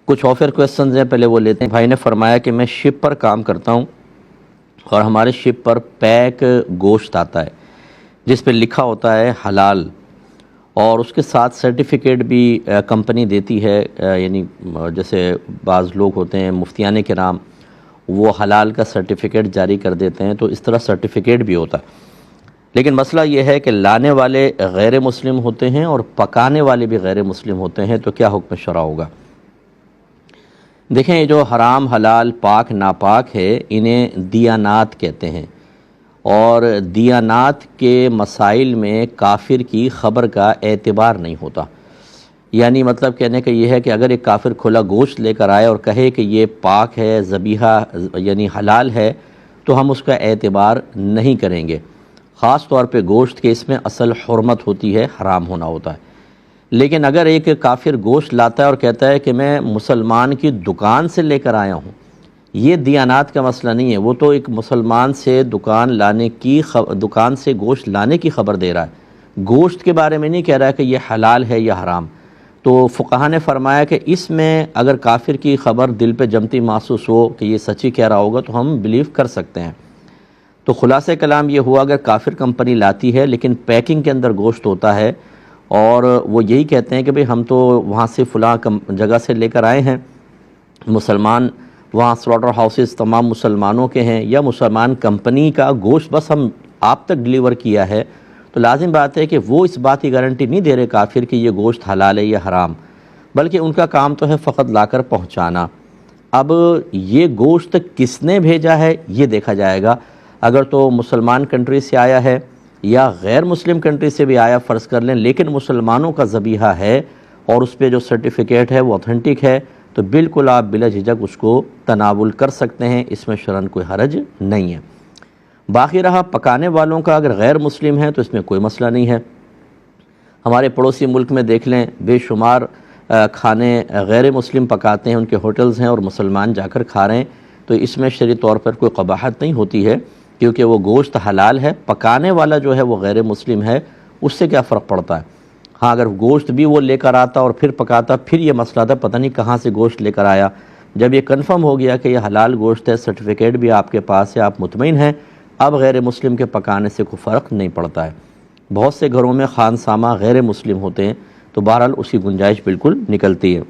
کچھ اور کویسچنز ہیں، پہلے وہ لیتے ہیں۔ بھائی نے فرمایا کہ میں شپ پر کام کرتا ہوں اور ہمارے شپ پر پیک گوشت آتا ہے جس پہ لکھا ہوتا ہے حلال، اور اس کے ساتھ سرٹیفکیٹ بھی کمپنی دیتی ہے، یعنی جیسے بعض لوگ ہوتے ہیں مفتیان کرام، وہ حلال کا سرٹیفکیٹ جاری کر دیتے ہیں، تو اس طرح سرٹیفکیٹ بھی ہوتا ہے۔ لیکن مسئلہ یہ ہے کہ لانے والے غیر مسلم ہوتے ہیں اور پکانے والے بھی غیر مسلم ہوتے ہیں، تو کیا حکم شرع ہوگا؟ دیکھیں، یہ جو حرام حلال پاک ناپاک ہے، انہیں دیانات کہتے ہیں، اور دیانات کے مسائل میں کافر کی خبر کا اعتبار نہیں ہوتا۔ یعنی مطلب کہنے کا یہ ہے کہ اگر ایک کافر کھلا گوشت لے کر آئے اور کہے کہ یہ پاک ہے، ذبیحہ یعنی حلال ہے، تو ہم اس کا اعتبار نہیں کریں گے، خاص طور پہ گوشت کے اس میں اصل حرمت ہوتی ہے، حرام ہونا ہوتا ہے۔ لیکن اگر ایک کافر گوشت لاتا ہے اور کہتا ہے کہ میں مسلمان کی دکان سے لے کر آیا ہوں، یہ دیانات کا مسئلہ نہیں ہے، وہ تو ایک مسلمان سے دکان سے گوشت لانے کی خبر دے رہا ہے، گوشت کے بارے میں نہیں کہہ رہا ہے کہ یہ حلال ہے یا حرام۔ تو فقہا نے فرمایا کہ اس میں اگر کافر کی خبر دل پہ جمتی محسوس ہو کہ یہ سچی کہہ رہا ہوگا تو ہم بلیو کر سکتے ہیں۔ تو خلاصہ کلام یہ ہوا، اگر کافر کمپنی لاتی ہے لیکن پیکنگ کے اندر گوشت ہوتا ہے اور وہ یہی کہتے ہیں کہ بھئی ہم تو وہاں سے فلاں جگہ سے لے کر آئے ہیں، مسلمان وہاں سلاٹر ہاؤسز تمام مسلمانوں کے ہیں، یا مسلمان کمپنی کا گوشت بس ہم آپ تک ڈلیور کیا ہے، تو لازم بات ہے کہ وہ اس بات کی گارنٹی نہیں دے رہے کافر کہ یہ گوشت حلال ہے یا حرام، بلکہ ان کا کام تو ہے فقط لا کر پہنچانا۔ اب یہ گوشت کس نے بھیجا ہے یہ دیکھا جائے گا۔ اگر تو مسلمان کنٹری سے آیا ہے یا غیر مسلم کنٹری سے بھی آیا فرض کر لیں، لیکن مسلمانوں کا ذبیحہ ہے اور اس پہ جو سرٹیفکیٹ ہے وہ اوتھینٹک ہے، تو بالکل آپ بلا جھجک اس کو تناول کر سکتے ہیں، اس میں شرعاً کوئی حرج نہیں ہے۔ باقی رہا پکانے والوں کا، اگر غیر مسلم ہے تو اس میں کوئی مسئلہ نہیں ہے۔ ہمارے پڑوسی ملک میں دیکھ لیں، بے شمار کھانے غیر مسلم پکاتے ہیں، ان کے ہوٹلز ہیں اور مسلمان جا کر کھا رہے ہیں، تو اس میں شرعی طور پر کوئی قباحت نہیں ہوتی ہے، کیونکہ وہ گوشت حلال ہے، پکانے والا جو ہے وہ غیر مسلم ہے، اس سے کیا فرق پڑتا ہے؟ ہاں، اگر گوشت بھی وہ لے کر آتا اور پھر پکاتا، پھر یہ مسئلہ تھا پتہ نہیں کہاں سے گوشت لے کر آیا۔ جب یہ کنفرم ہو گیا کہ یہ حلال گوشت ہے، سرٹیفکیٹ بھی آپ کے پاس ہے، آپ مطمئن ہیں، اب غیر مسلم کے پکانے سے کوئی فرق نہیں پڑتا ہے۔ بہت سے گھروں میں خانسامہ غیر مسلم ہوتے ہیں، تو بہرحال اس کی گنجائش بالکل نکلتی ہے۔